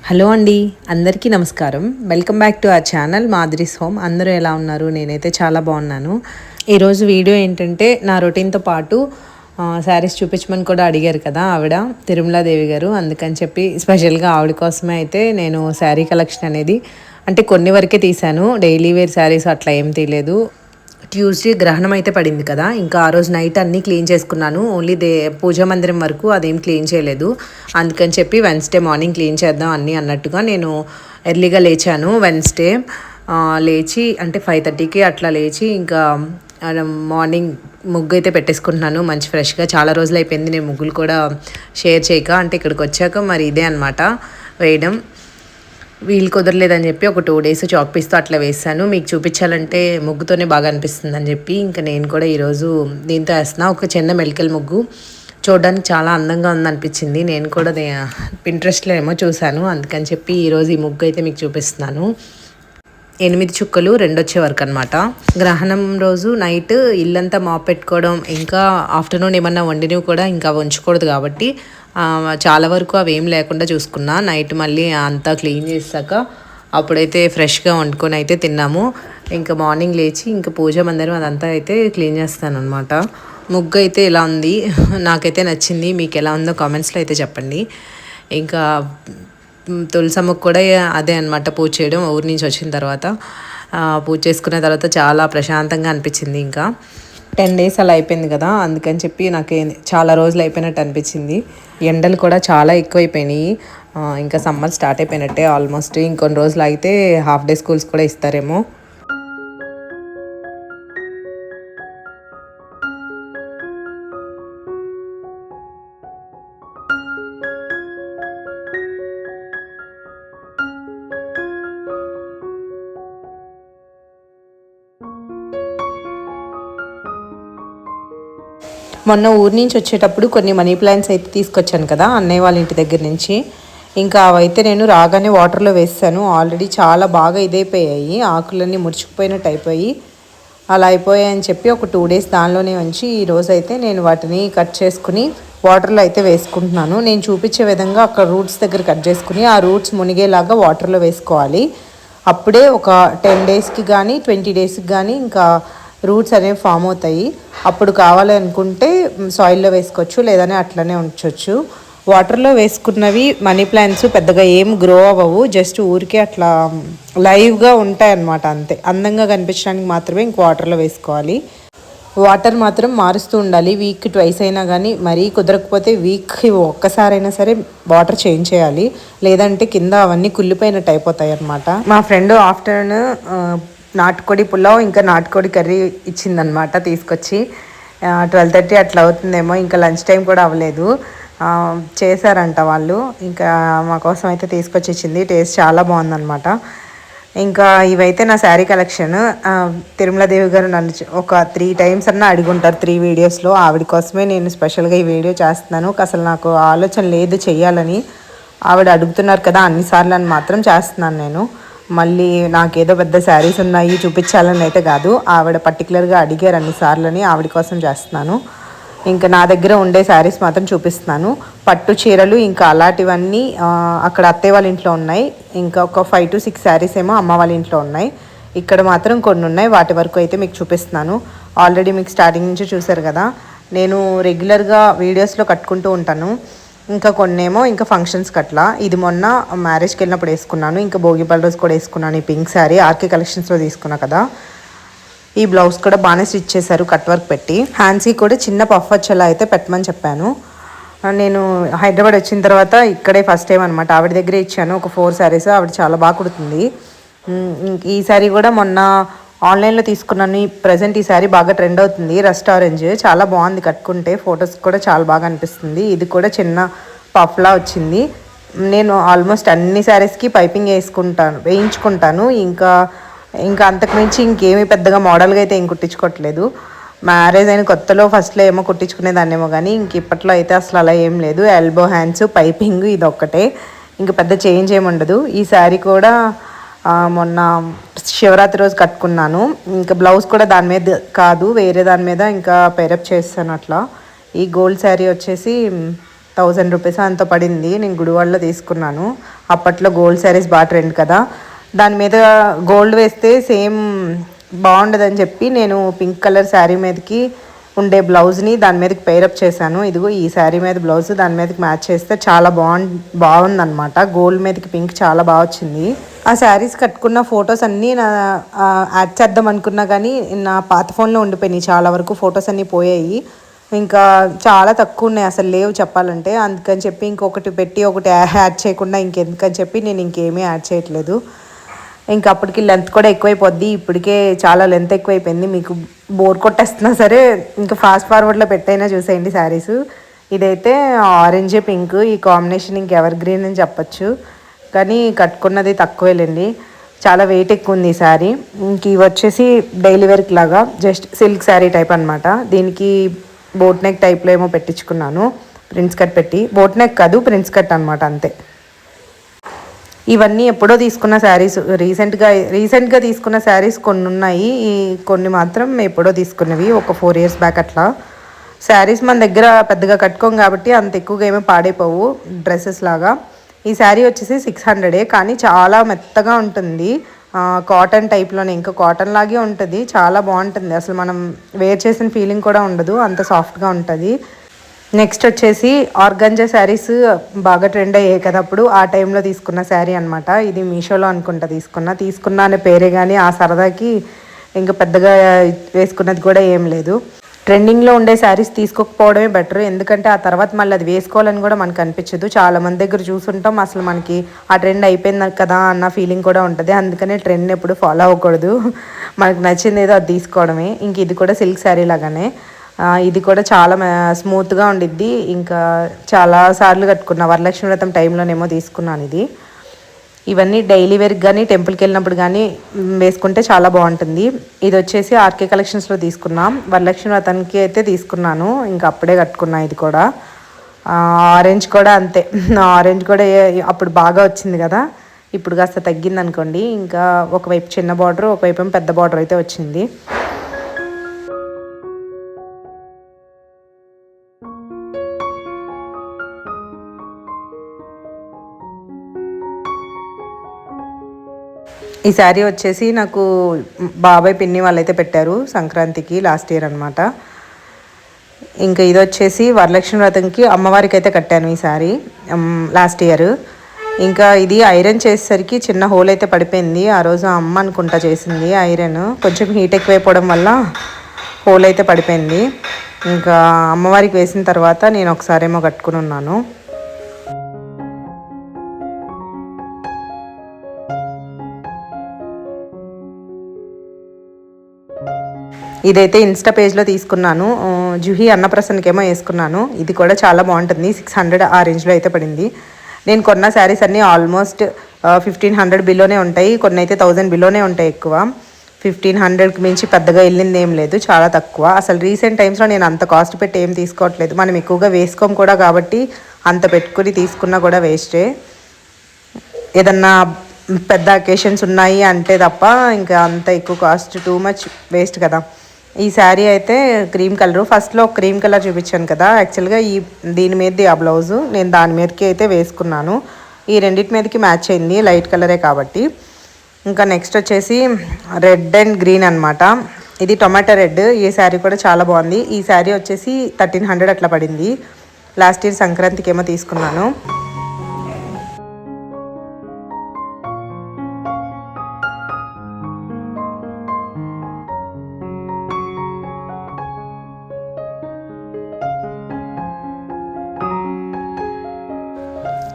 Hello అండి, అందరికీ నమస్కారం. Welcome back to our channel Madhuri's home. అందరూ ఎలా ఉన్నారు? నేనైతే చాలా బాగున్నాను. ఈరోజు వీడియో ఏంటంటే నా రొటీన్తో పాటు శారీస్ చూపించమని కూడా అడిగారు కదా ఆవిడ, తిరుమలాదేవి గారు. అందుకని చెప్పి స్పెషల్గా ఆవిడ కోసమే అయితే నేను శారీ కలెక్షన్ అనేది అంటే కొన్ని వరకే తీశాను. డైలీ వేర్ శారీస్ అట్లా ఏం తీయలేదు. ట్యూస్డే గ్రహణం అయితే పడింది కదా, ఇంకా ఆ రోజు నైట్ అన్నీ క్లీన్ చేసుకున్నాను. ఓన్లీ పూజా మందిరం వరకు అదేం క్లీన్ చేయలేదు. అందుకని చెప్పి వెన్స్డే మార్నింగ్ క్లీన్ చేద్దాం అన్నీ అన్నట్టుగా నేను ఎర్లీగా లేచాను. వెన్స్డే లేచి అంటే 5:30కి అట్లా లేచి ఇంకా మార్నింగ్ ముగ్గు అయితే పెట్టేసుకుంటున్నాను మంచి ఫ్రెష్గా. చాలా రోజులు అయిపోయింది నేను ముగ్గులు కూడా షేర్ చేయక. అంటే ఇక్కడికి వచ్చాక మరి ఇదే అనమాట వేయడం. వీలు కుదరలేదని చెప్పి ఒక 2 డేస్ చాక్ పీస్తో అట్లా వేసాను. మీకు చూపించాలంటే ముగ్గుతోనే బాగా అనిపిస్తుంది అని చెప్పి ఇంకా నేను కూడా ఈరోజు దీంతో వేస్తున్నా. ఒక చిన్న మెలికల్ ముగ్గు చూడడానికి చాలా అందంగా ఉందనిపించింది. నేను కూడా పింట్రెస్ట్లో ఏమో చూశాను. అందుకని చెప్పి ఈరోజు ఈ ముగ్గు అయితే మీకు చూపిస్తున్నాను. 8 చుక్కలు 2 వచ్చే వరకు అనమాట. గ్రహణం రోజు నైట్ ఇల్లంతా మాప్ పెట్టుకోవడం, ఇంకా ఆఫ్టర్నూన్ ఏమన్నా వండినవి కూడా ఇంకా ఉంచకూడదు కాబట్టి చాలా వరకు అవి ఏం లేకుండా చూసుకున్నా. నైట్ మళ్ళీ అంతా క్లీన్ చేసాక అప్పుడైతే ఫ్రెష్గా వండుకొని అయితే తిన్నాము. ఇంకా మార్నింగ్ లేచి ఇంకా పూజ మందిరం అదంతా అయితే క్లీన్ చేస్తాను అనమాట. ముగ్గు అయితే ఇలా ఉంది, నాకైతే నచ్చింది. మీకు ఎలా ఉందో కామెంట్స్లో అయితే చెప్పండి. ఇంకా తులసమ్మకు కూడా అదే అనమాట పూజ చేయడం. ఊరి నుంచి వచ్చిన తర్వాత పూజ చేసుకున్న తర్వాత చాలా ప్రశాంతంగా అనిపించింది. ఇంకా 10 డేస్ అలా అయిపోయింది కదా, అందుకని చెప్పి నాకు చాలా రోజులు అయిపోయినట్టు అనిపించింది. ఎండలు కూడా చాలా ఎక్కువైపోయినాయి. ఇంకా సమ్మర్ స్టార్ట్ అయిపోయినట్టే ఆల్మోస్ట్. ఇంకొన్ని రోజులు అయితే హాఫ్ డే స్కూల్స్ కూడా ఇస్తారేమో. మొన్న ఊరి నుంచి వచ్చేటప్పుడు కొన్ని మనీ ప్లాంట్స్ అయితే తీసుకొచ్చాను కదా అన్నయ్య వాళ్ళ ఇంటి దగ్గర నుంచి. ఇంకా అవైతే నేను రాగానే వాటర్లో వేసాను. ఆల్రెడీ చాలా బాగా ఇదైపోయాయి, ఆకులన్నీ ముడుచుకుపోయినట్టు అయిపోయి అలా అయిపోయాయని చెప్పి ఒక 2 డేస్ దానిలోనే ఉంచి ఈరోజు అయితే నేను వాటిని కట్ చేసుకుని వాటర్లో అయితే వేసుకుంటున్నాను. నేను చూపించే విధంగా అక్కడ రూట్స్ దగ్గర కట్ చేసుకుని ఆ రూట్స్ మునిగేలాగా వాటర్లో వేసుకోవాలి. అప్పుడే ఒక 10 డేస్కి కానీ 20 డేస్కి కానీ ఇంకా రూట్స్ అనేవి ఫామ్ అవుతాయి. అప్పుడు కావాలి అనుకుంటే సాయిల్లో వేసుకోవచ్చు, లేదని అట్లనే ఉంచవచ్చు. వాటర్లో వేసుకున్నవి మనీ ప్లాంట్స్ పెద్దగా ఏం గ్రో అవ్వవు, జస్ట్ ఊరికే అట్లా లైవ్గా ఉంటాయి అన్నమాట. అంతే, అందంగా కనిపించడానికి మాత్రమే ఇంక వాటర్లో వేసుకోవాలి. వాటర్ మాత్రం మారుస్తూ ఉండాలి. వీక్ 2 అయినా కానీ, మరీ కుదరకపోతే వీక్కి ఒక్కసారైనా సరే వాటర్ చేంజ్ చేయాలి. లేదంటే కింద అవన్నీ కుళ్ళిపోయినట్టు అయిపోతాయి అన్నమాట. మా ఫ్రెండ్ ఆఫ్టర్నూన్ నాటుకోడి పులావ్ ఇంకా నాటుకోడి కర్రీ ఇచ్చిందనమాట తీసుకొచ్చి. 12:30 అట్లా అవుతుందేమో, ఇంకా లంచ్ టైం కూడా అవ్వలేదు. చేశారంట వాళ్ళు, ఇంకా మా కోసం అయితే తీసుకొచ్చి ఇచ్చింది. టేస్ట్ చాలా బాగుందనమాట. ఇంకా ఇవైతే నా శారీ కలెక్షన్. తిరుమలాదేవి గారు నన్ను ఒక 3 టైమ్స్ అన్నా అడుగుంటారు 3 వీడియోస్లో. ఆవిడ కోసమే నేను స్పెషల్గా ఈ వీడియో చేస్తున్నాను. అసలు నాకు ఆలోచన లేదు చెయ్యాలని, ఆవిడ అడుగుతున్నారు కదా అన్నిసార్లు అని మాత్రం చేస్తున్నాను నేను. మళ్ళీ నాకేదో పెద్ద శారీస్ ఉన్నాయి చూపించాలని అయితే కాదు, ఆవిడ పర్టికులర్గా అడిగారు అన్నిసార్లని, ఆవిడ కోసం చేస్తున్నాను. ఇంకా నా దగ్గర ఉండే శారీస్ మాత్రం చూపిస్తున్నాను. పట్టు చీరలు ఇంకా అలాంటివన్నీ అక్కడ అత్తయ్య వాళ్ళ ఇంట్లో ఉన్నాయి. ఇంకా ఒక 5 to 6 శారీస్ ఏమో అమ్మ వాళ్ళ ఇంట్లో ఉన్నాయి. ఇక్కడ మాత్రం కొన్ని ఉన్నాయి, వాటి వరకు అయితే మీకు చూపిస్తున్నాను. ఆల్రెడీ మీకు స్టార్టింగ్ నుంచి చూసారు కదా, నేను రెగ్యులర్గా వీడియోస్లో కట్టుకుంటూ ఉంటాను. ఇంకా కొన్నేమో ఇంకా ఫంక్షన్స్కి అట్లా. ఇది మొన్న మ్యారేజ్కి వెళ్ళినప్పుడు వేసుకున్నాను. ఇంకా భోగిపల్లి రోజు కూడా వేసుకున్నాను. ఈ పింక్ శారీ ఆర్కే కలెక్షన్స్లో తీసుకున్నా కదా. ఈ బ్లౌజ్ కూడా బాగానే స్టిచ్ చేశారు, కట్ వర్క్ పెట్టి. హ్యాండ్స్కి కూడా చిన్న పఫ్ వచ్చేలా అయితే పెట్టమని చెప్పాను. నేను హైదరాబాద్ వచ్చిన తర్వాత ఇక్కడే ఫస్ట్ టైం అనమాట, ఆవిడ దగ్గరే ఇచ్చాను ఒక 4 శారీస్. ఆవిడ చాలా బాగా కుడుతుంది. ఈ శారీ కూడా మొన్న ఆన్లైన్లో తీసుకున్నాను. ప్రజెంట్ ఈ శారీ బాగా ట్రెండ్ అవుతుంది, రస్ట్ ఆరెంజ్. చాలా బాగుంది కట్టుకుంటే, ఫొటోస్ కూడా చాలా బాగా అనిపిస్తుంది. ఇది కూడా చిన్న పఫ్లా వచ్చింది. నేను ఆల్మోస్ట్ అన్ని శారీస్కి పైపింగ్ వేయించుకుంటాను. ఇంకా అంతకుమించి ఇంకేమీ పెద్దగా మోడల్గా అయితే ఏం కుట్టించుకోవట్లేదు. మ్యారేజ్ అయిన కొత్తలో ఫస్ట్లో ఏమో కుట్టించుకునేదాన్నేమో కానీ ఇంక ఇప్పట్లో అయితే అసలు అలా ఏం లేదు. ఎల్బో హ్యాండ్స్, పైపింగ్ ఇది ఒక్కటే, ఇంకా పెద్ద చేంజ్ ఏమి ఉండదు. ఈ శారీ కూడా మొన్న శివరాత్రి రోజు కట్టుకున్నాను. ఇంకా బ్లౌజ్ కూడా దాని మీద కాదు, వేరే దాని మీద ఇంకా పేరప్ చేస్తాను అట్లా. ఈ గోల్డ్ శారీ వచ్చేసి రూపీస్ అంత పడింది. నేను గుడివాడలో తీసుకున్నాను. అప్పట్లో గోల్డ్ శారీస్ బాగా ట్రెండ్ కదా, దాని మీద గోల్డ్ వేస్తే సేమ్ బాగుండదని చెప్పి నేను పింక్ కలర్ శారీ మీదకి ఉండే బ్లౌజ్ని దాని మీదకి పేరప్ చేశాను. ఇదిగో ఈ శారీ మీద బ్లౌజ్ దాని మీదకి మ్యాచ్ చేస్తే చాలా బాగుందనమాట. గోల్డ్ మీదకి పింక్ చాలా బాగా వచ్చింది. ఆ శారీస్ కట్టుకున్న ఫొటోస్ అన్నీ నా యాడ్ చేద్దాం అనుకున్నా కానీ నా పాత ఫోన్లో ఉండిపోయినాయి. చాలా వరకు ఫొటోస్ అన్నీ పోయాయి. ఇంకా చాలా తక్కువ ఉన్నాయి, అసలు లేవు చెప్పాలంటే. అందుకని చెప్పి ఇంకొకటి పెట్టి ఒకటి యాడ్ చేయకుండా ఇంకెందుకని చెప్పి నేను ఇంకేమీ యాడ్ చేయట్లేదు. ఇంకా అప్పటికి లెంత్ కూడా ఎక్కువైపోద్ది. ఇప్పటికే చాలా లెంత్ ఎక్కువైపోయింది. మీకు బోర్ కొట్టేస్తున్నా సరే ఇంకా ఫాస్ట్ ఫార్వర్డ్లో పెట్టైనా చూసేయండి శారీస్. ఇదైతే ఆరెంజ్ పింక్, ఈ కాంబినేషన్ ఇంక ఎవర్ గ్రీన్ అని చెప్పచ్చు. కానీ కట్టుకున్నది తక్కువేలేండి, చాలా వెయిట్ ఎక్కువ ఉంది ఈ శారీ. ఇంక ఇవి వచ్చేసి డైలీ వేర్కి లాగా జస్ట్ సిల్క్ శారీ టైప్ అనమాట. దీనికి బోట్ నెక్ టైప్లో ఏమో పెట్టించుకున్నాను, ప్రిన్స్ కట్ పెట్టి. బోట్ నెక్ కాదు, ప్రిన్స్ కట్ అనమాట, అంతే. ఇవన్నీ ఎప్పుడో తీసుకున్న శారీస్, రీసెంట్గా తీసుకున్న శారీస్ కొన్ని ఉన్నాయి. ఈ కొన్ని మాత్రం ఎప్పుడో తీసుకున్నవి, ఒక 4 years బ్యాక్ అట్లా. శారీస్ మన దగ్గర పెద్దగా కట్టుకోం కాబట్టి అంత ఎక్కువగా ఏమీ పాడైపోవు డ్రెస్సెస్ లాగా. ఈ శారీ వచ్చేసి 600, కానీ చాలా మెత్తగా ఉంటుంది. కాటన్ టైప్లోనే, ఇంకా కాటన్ లాగే ఉంటుంది. చాలా బాగుంటుంది, అసలు మనం వేర్ చేసిన ఫీలింగ్ కూడా ఉండదు, అంత సాఫ్ట్గా ఉంటుంది. నెక్స్ట్ వచ్చేసి ఆర్గంజా శారీస్ బాగా ట్రెండ్ అయ్యాయి కదా అప్పుడు, ఆ టైంలో తీసుకున్న శారీ అనమాట. ఇది మీషోలో అనుకుంటా తీసుకున్నా అనే పేరే కానీ ఆ సరదాకి ఇంకా పెద్దగా వేసుకున్నది కూడా ఏం లేదు. ట్రెండింగ్లో ఉండే శారీస్ తీసుకోకపోవడమే బెటర్, ఎందుకంటే ఆ తర్వాత మళ్ళీ అది వేసుకోవాలని కూడా మనకు అనిపించదు. చాలా మంది దగ్గర చూసుంటాం, అసలు మనకి ఆ ట్రెండ్ అయిపోయింది కదా అన్న ఫీలింగ్ కూడా ఉంటుంది. అందుకనే ట్రెండ్ ఎప్పుడు ఫాలో అవ్వకూడదు, మనకు నచ్చింది ఏదో అది తీసుకోవడమే. ఇంక ఇది కూడా సిల్క్ శారీ లాగానే, ఇది కూడా చాలా స్మూత్గా ఉండిద్ది. ఇంకా చాలాసార్లు కట్టుకున్నా, వరలక్ష్మి వ్రతం టైంలోనేమో తీసుకున్నాను ఇది. ఇవన్నీ డైలీ వేర్కి కానీ టెంపుల్కి వెళ్ళినప్పుడు కానీ వేసుకుంటే చాలా బాగుంటుంది. ఇది వచ్చేసి ఆర్కే కలెక్షన్స్లో తీసుకున్నాం, వరలక్ష్మి వ్రతానికి అయితే తీసుకున్నాను, ఇంకా అప్పుడే కట్టుకున్నా. ఇది కూడా ఆరెంజ్ కూడా అంతే, ఆరెంజ్ కూడా అప్పుడు బాగా వచ్చింది కదా, ఇప్పుడు కాస్త తగ్గింది అనుకోండి. ఇంకా ఒకవైపు చిన్న బార్డర్, ఒకవైపు పెద్ద బార్డర్ అయితే వచ్చింది. ఈ శారీ వచ్చేసి నాకు బాబాయ్ పిన్ని వాళ్ళైతే పెట్టారు సంక్రాంతికి లాస్ట్ ఇయర్ అనమాట. ఇంకా ఇది వచ్చేసి వరలక్ష్మి వ్రతంకి అమ్మవారికి అయితే కట్టాను ఈ శారీ లాస్ట్ ఇయర్. ఇంకా ఇది ఐరన్ చేసేసరికి చిన్న హోల్ అయితే పడిపోయింది. ఆ రోజు అమ్మ అనుకుంటా చేసింది ఐరన్, కొంచెం హీట్ ఎక్కువైపోవడం వల్ల హోల్ అయితే పడిపోయింది. ఇంకా అమ్మవారికి వేసిన తర్వాత నేను ఒకసారి ఏమో కట్టుకుని ఉన్నాను. ఇదైతే ఇన్స్టా పేజ్లో తీసుకున్నాను, జుహి అన్నప్రసన్నకేమో వేసుకున్నాను. ఇది కూడా చాలా బాగుంటుంది, 600 ఆ రేంజ్లో అయితే పడింది. నేను కొన్న శారీస్ అన్నీ ఆల్మోస్ట్ 1500 బిలోనే ఉంటాయి, కొన్ని అయితే 1000 బిలోనే ఉంటాయి. ఎక్కువ 1500కి మించి పెద్దగా వెళ్ళింది ఏం లేదు, చాలా తక్కువ. అసలు రీసెంట్ టైమ్స్లో నేను అంత కాస్ట్ పెట్టి ఏం తీసుకోవట్లేదు, మనం ఎక్కువగా వేసుకోం కూడా కాబట్టి అంత పెట్టుకుని తీసుకున్నా కూడా వేస్టే. ఏదన్నా పెద్ద అకేషన్స్ ఉన్నాయి అంటే తప్ప ఇంకా అంత ఎక్కువ కాస్ట్ టూ మచ్ వేస్ట్ కదా. ఈ శారీ అయితే క్రీమ్ కలరు, ఫస్ట్లో క్రీమ్ కలర్ చూపించాను కదా, యాక్చువల్గా దీని మీదది ఆ బ్లౌజు, నేను దాని మీదకి అయితే వేసుకున్నాను. ఈ రెండింటి మీదకి మ్యాచ్ అయింది, లైట్ కలరే కాబట్టి. ఇంకా నెక్స్ట్ వచ్చేసి రెడ్ అండ్ గ్రీన్ అనమాట, ఇది టొమాటో రెడ్. ఈ శారీ కూడా చాలా బాగుంది. ఈ శారీ వచ్చేసి 1300 అట్లా పడింది, లాస్ట్ ఇయర్ సంక్రాంతికి ఏమో తీసుకున్నాను.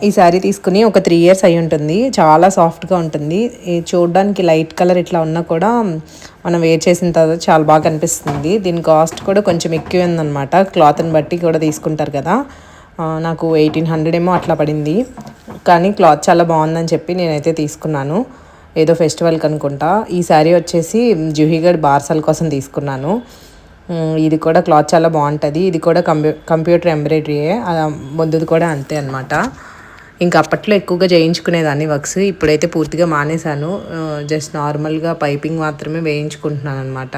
ఈ శారీ తీసుకుని ఒక 3 years అయి ఉంటుంది, చాలా సాఫ్ట్గా ఉంటుంది. చూడడానికి లైట్ కలర్ ఇట్లా ఉన్నా కూడా మనం వేర్ చేసిన తర్వాత చాలా బాగా అనిపిస్తుంది. దీని కాస్ట్ కూడా కొంచెం ఎక్కువ ఉందన్నమాట, క్లాత్ని బట్టి కూడా తీసుకుంటారు కదా. నాకు 1800 ఏమో అట్లా పడింది, కానీ క్లాత్ చాలా బాగుందని చెప్పి నేనైతే తీసుకున్నాను, ఏదో ఫెస్టివల్కి అనుకుంటా. ఈ శారీ వచ్చేసి జుహీగఢ్ బార్సాల కోసం తీసుకున్నాను. ఇది కూడా క్లాత్ చాలా బాగుంటుంది. ఇది కూడా కంప్యూటర్ ఎంబ్రాయిడరీయే, ముందుది కూడా అంతే అనమాట. ఇంకా అప్పట్లో ఎక్కువగా చేయించుకునేదాన్ని వర్క్స్, ఇప్పుడైతే పూర్తిగా మానేశాను. జస్ట్ నార్మల్గా పైపింగ్ మాత్రమే వేయించుకుంటున్నాను అనమాట.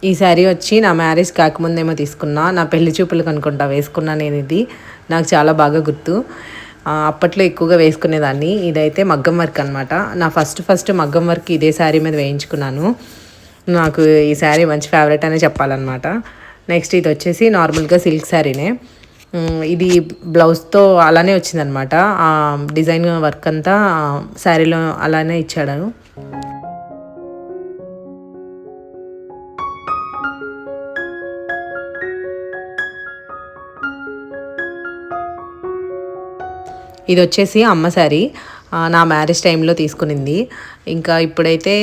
ఈ శారీ వచ్చి నా మ్యారేజ్ కాకముందేమో తీసుకున్నా, నా పెళ్లి చూపులకు అనుకుంటా వేసుకున్నా నేను. ఇది నాకు చాలా బాగా గుర్తు. అప్పట్లో ఎక్కువగా వేసుకునేదాన్ని. ఇదైతే మగ్గం వర్క్ అనమాట. నా ఫస్ట్ మగ్గం వర్క్ ఇదే శారీ మీద వేయించుకున్నాను. నాకు ఈ శారీ మంచి ఫేవరెట్ అనే చెప్పాలన్నమాట. నెక్స్ట్ ఇది వచ్చేసి నార్మల్గా సిల్క్ శారీనే. ఇది బ్లౌజ్తో అలానే వచ్చిందనమాట. ఆ డిజైన్ వర్క్ అంతా శారీలో అలానే ఇచ్చాడు. ఇది వచ్చేసి అమ్మ శారీ, నా మ్యారేజ్ టైంలో తీసుకునింది. ఇంకా ఇప్పుడైతే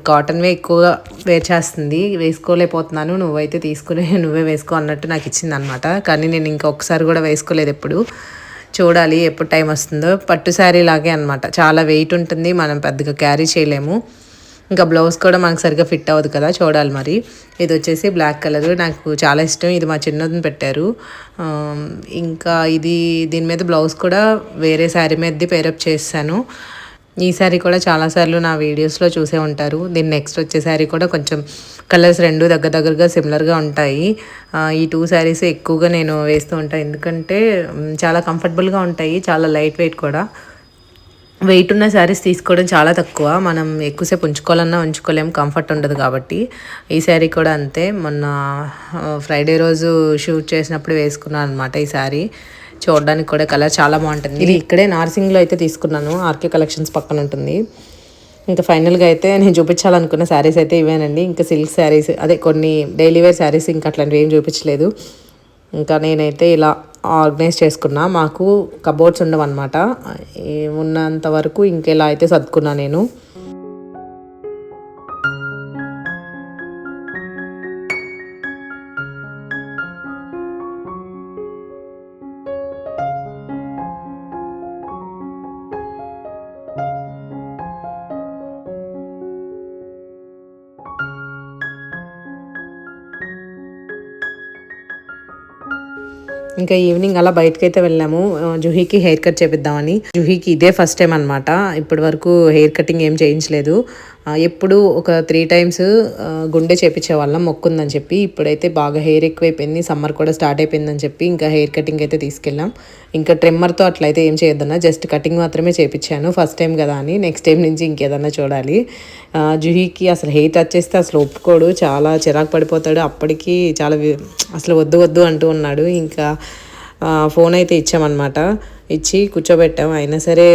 కాటన్వే ఎక్కువగా వేర్ చేస్తుంది, వేసుకోలేకపోతున్నాను. నువ్వైతే నువ్వే వేసుకో అన్నట్టు నాకు ఇచ్చింది అనమాట. కానీ నేను ఇంకా ఒకసారి కూడా వేసుకోలేదు. ఎప్పుడు చూడాలి ఎప్పుడు టైం వస్తుందో. పట్టు శారీ లాగే అనమాట, చాలా వెయిట్ ఉంటుంది, మనం పెద్దగా క్యారీ చేయలేము. ఇంకా బ్లౌజ్ కూడా మనకు సరిగ్గా ఫిట్ అవ్వదు కదా, చూడాలి మరి. ఇది వచ్చేసి బ్లాక్ కలర్, నాకు చాలా ఇష్టం. ఇది మా చిన్నదిని పెట్టారు. ఇంకా దీని మీద బ్లౌజ్ కూడా వేరే శారీ మీదది పేరప్ చేశాను. ఈ శారీ కూడా చాలాసార్లు నా వీడియోస్లో చూసే ఉంటారు. దీని నెక్స్ట్ వచ్చే శారీ కూడా కొంచెం కలర్స్ రెండు దగ్గరగా సిమిలర్గా ఉంటాయి. ఈ 2 శారీస్ ఎక్కువగా నేను వేస్తూ ఉంటాను, ఎందుకంటే చాలా కంఫర్టబుల్గా ఉంటాయి, చాలా లైట్ వెయిట్ కూడా. వెయిట్ ఉన్న శారీస్ తీసుకోవడం చాలా తక్కువ, మనం ఎక్కువసేపు ఉంచుకోలేము, కంఫర్ట్ ఉండదు కాబట్టి. ఈ శారీ కూడా అంతే, మొన్న ఫ్రైడే రోజు షూట్ చేసినప్పుడు వేసుకున్నాను అనమాట ఈ శారీ. చూడడానికి కూడా కలర్ చాలా బాగుంటుంది. ఇది ఇక్కడే నార్సింగ్లో అయితే తీసుకున్నాను, ఆర్కే కలెక్షన్స్ పక్కన ఉంటుంది. ఇంకా ఫైనల్గా అయితే నేను చూపించాలనుకున్న శారీస్ అయితే ఇవేనండి. ఇంకా సిల్క్ శారీస్, అదే కొన్ని డైలీ వేర్ శారీస్ ఇంకా అట్లాంటివి ఏం చూపించలేదు. ఇంకా నేనైతే ఇలా ఆర్గనైజ్ చేసుకున్నా. మాకు కబోర్డ్స్ ఉండవన్నమాట, ఉన్నంత వరకు ఇంకెలా అయితే సర్దుకున్నా నేను. ఇంకా ఈవినింగ్ అలా బయటకైతే వెళ్ళాము, జుహీకి హెయిర్ కట్ చేపిద్దామని. జుహీకి ఇదే ఫస్ట్ టైం అనమాట, ఇప్పటి వరకు హెయిర్ కటింగ్ ఏం చేయించలేదు. ఎప్పుడు ఒక 3 times గుండె చేపించేవాళ్ళం, మొక్కుందని చెప్పి. ఇప్పుడైతే బాగా హెయిర్ ఎక్కువైపోయింది, సమ్మర్ కూడా స్టార్ట్ అయిపోయిందని చెప్పి ఇంకా హెయిర్ కటింగ్ అయితే తీసుకెళ్ళాం. ఇంకా ట్రిమ్మర్తో అట్లయితే ఏం చేయొద్దన్నా, జస్ట్ కటింగ్ మాత్రమే చేపించాను, ఫస్ట్ టైం కదా అని. నెక్స్ట్ టైం నుంచి ఇంకేదన్నా చూడాలి. జుహీకి అసలు హెయిర్ టచ్ చేస్తే అసలు ఒప్పుకోడు, చాలా చిరాకు పడిపోతాడు. అప్పటికి చాలా అసలు వద్దు అంటూ ఉన్నాడు. ఇంకా ఫోన్ అయితే ఇచ్చామన్నమాట, ఇచ్చి కూర్చోబెట్టాం. అయినా సరే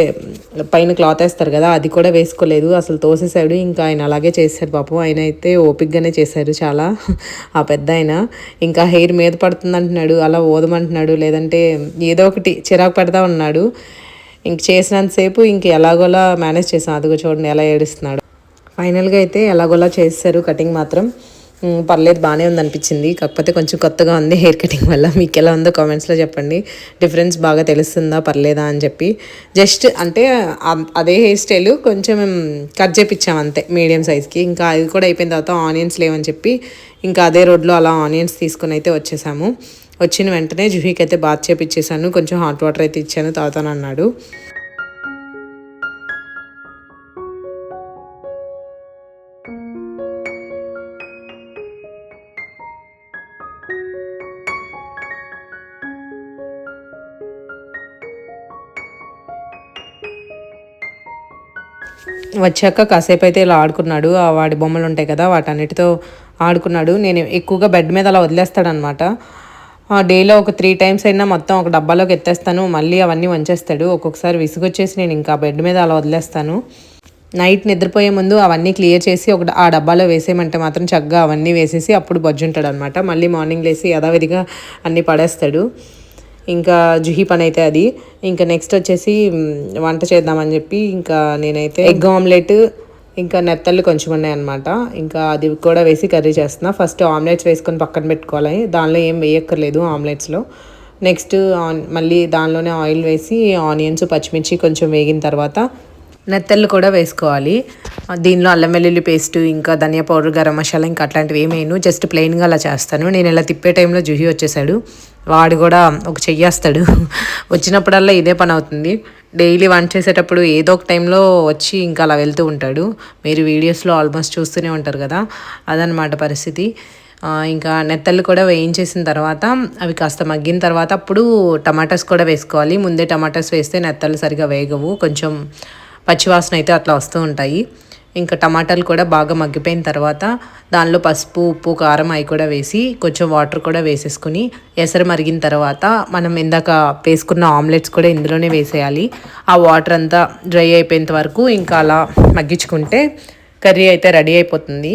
పైన క్లాత్ వేస్తారు కదా, అది కూడా వేసుకోలేదు, అసలు తోసేసాడు. ఇంకా ఆయన అలాగే చేశారు పాపం. ఆయన అయితే ఓపిక్గానే చేశారు చాలా, ఆ పెద్ద ఆయన. ఇంకా హెయిర్ మీద పడుతుంది అంటున్నాడు, అలా ఓదమంటున్నాడు, లేదంటే ఏదో ఒకటి చిరాకు పెడతా ఉన్నాడు. ఇంక చేసినంతసేపు ఇంక ఎలాగోలా మేనేజ్ చేసాం. అదిగో చూడండి ఎలా ఏడుస్తున్నాడు. ఫైనల్గా అయితే ఎలాగోలా చేస్తారు కటింగ్ మాత్రం. పర్లేదు, బాగానే ఉందనిపించింది. కాకపోతే కొంచెం కొత్తగా ఉంది హెయిర్ కటింగ్ వల్ల. మీకు ఎలా ఉందో కామెంట్స్లో చెప్పండి, డిఫరెన్స్ బాగా తెలుస్తుందా పర్లేదా అని చెప్పి. జస్ట్ అంటే అదే హెయిర్ స్టైల్ కొంచెం కట్ చేపించాం అంతే, మీడియం సైజ్కి. ఇంకా అది కూడా అయిపోయిన తర్వాత ఆనియన్స్ లేవని చెప్పి ఇంకా అదే రోడ్లో అలా ఆనియన్స్ తీసుకుని అయితే వచ్చేసాము. వచ్చిన వెంటనే జుహీకి అయితే బాత్ చేపించేసాను, కొంచెం హాట్ వాటర్ అయితే ఇచ్చాను, తాగుతానన్నాడు. వచ్చాక కాసేపు అయితే ఇలా ఆడుకున్నాడు, వాడి బొమ్మలు ఉంటాయి కదా వాటన్నిటితో ఆడుకున్నాడు. నేను ఎక్కువగా బెడ్ మీద అలా వదిలేస్తాడనమాట. డేలో ఒక 3 times అయినా మొత్తం ఒక డబ్బాలోకి ఎత్తేస్తాను, మళ్ళీ అవన్నీ వంచేస్తాడు. ఒక్కొక్కసారి విసుగొచ్చేసి నేను ఇంకా బెడ్ మీద అలా వదిలేస్తాను. నైట్ నిద్రపోయే ముందు అవన్నీ క్లియర్ చేసి ఆ డబ్బాలో వేసేయమంటే మాత్రం చక్కగా అవన్నీ వేసేసి అప్పుడు బొజ్జుంటాడు అనమాట. మళ్ళీ మార్నింగ్ లేసి యథావిధిగా అన్నీ పడేస్తాడు. ఇంకా జుహీ పని అయితే అది. ఇంకా నెక్స్ట్ వచ్చేసి వంట చేద్దామని చెప్పి ఇంకా నేనైతే ఎగ్ ఆమ్లెట్, ఇంకా నెత్తళ్ళు కొంచెం ఉన్నాయి అనమాట, ఇంకా అది కూడా వేసి కర్రీ చేస్తున్నా. ఫస్ట్ ఆమ్లెట్స్ వేసుకొని పక్కన పెట్టుకోవాలి, దానిలో ఏం వేయక్కర్లేదు ఆమ్లెట్స్లో. నెక్స్ట్ మళ్ళీ దానిలోనే ఆయిల్ వేసి ఆనియన్స్ పచ్చిమిర్చి కొంచెం వేగిన తర్వాత నెత్తళ్ళు కూడా వేసుకోవాలి. దీనిలో అల్లం వెల్లుల్లి పేస్ట్, ఇంకా ధనియా పౌడర్, గరం మసాలా, ఇంకా అట్లాంటివి ఏమేను, జస్ట్ ప్లెయిన్గా అలా చేస్తాను. నేను ఇలా తిప్పే టైంలో జుహీ వచ్చేసాడు, వాడు కూడా ఒక చెయ్యేస్తాడు. వచ్చినప్పుడల్లా ఇదే పని అవుతుంది. డైలీ వంట చేసేటప్పుడు ఏదో ఒక టైంలో వచ్చి ఇంకా అలా వెళ్తూ ఉంటాడు. మీరు వీడియోస్లో ఆల్మోస్ట్ చూస్తూనే ఉంటారు కదా, అదనమాట పరిస్థితి. ఇంకా నెత్తళ్ళు కూడా వేయించేసిన తర్వాత అవి కాస్త మగ్గిన తర్వాత అప్పుడు టమాటాస్ కూడా వేసుకోవాలి. ముందే టమాటాస్ వేస్తే నెత్తళ్ళు సరిగా వేగవు, కొంచెం పచ్చివాసన అయితే అట్లా వస్తూ ఉంటాయి. ఇంకా టమాటాలు కూడా బాగా మగ్గిపోయిన తర్వాత దానిలో పసుపు, ఉప్పు, కారం అవి కూడా వేసి కొంచెం వాటర్ కూడా వేసేసుకుని ఎసరు మరిగిన తర్వాత మనం ఇందాక వేసుకున్న ఆమ్లెట్స్ కూడా ఇందులోనే వేసేయాలి. ఆ వాటర్ అంతా డ్రై అయిపోయేంత వరకు ఇంకా అలా మగ్గించుకుంటే కర్రీ అయితే రెడీ అయిపోతుంది.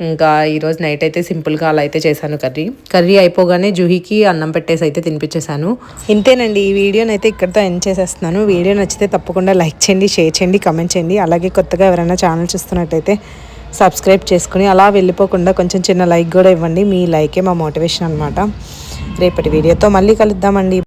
ఇంకా ఈరోజు నైట్ అయితే సింపుల్గా అలా అయితే చేశాను. కర్రీ అయిపోగానే జూహీకి అన్నం పెట్టేసి అయితే తినిపించేశాను. ఇంతేనండి, ఈ వీడియోని అయితే ఇక్కడితో ఎండ్ చేసేస్తున్నాను. వీడియో నచ్చితే తప్పకుండా లైక్ చేయండి, షేర్ చేయండి, కమెంట్ చేయండి. అలాగే కొత్తగా ఎవరైనా ఛానల్ చూస్తున్నట్టయితే సబ్స్క్రైబ్ చేసుకుని అలా వెళ్ళిపోకుండా కొంచెం చిన్న లైక్ కూడా ఇవ్వండి. మీ లైకే మా మోటివేషన్ అనమాట. రేపటి వీడియోతో మళ్ళీ కలుద్దామండి.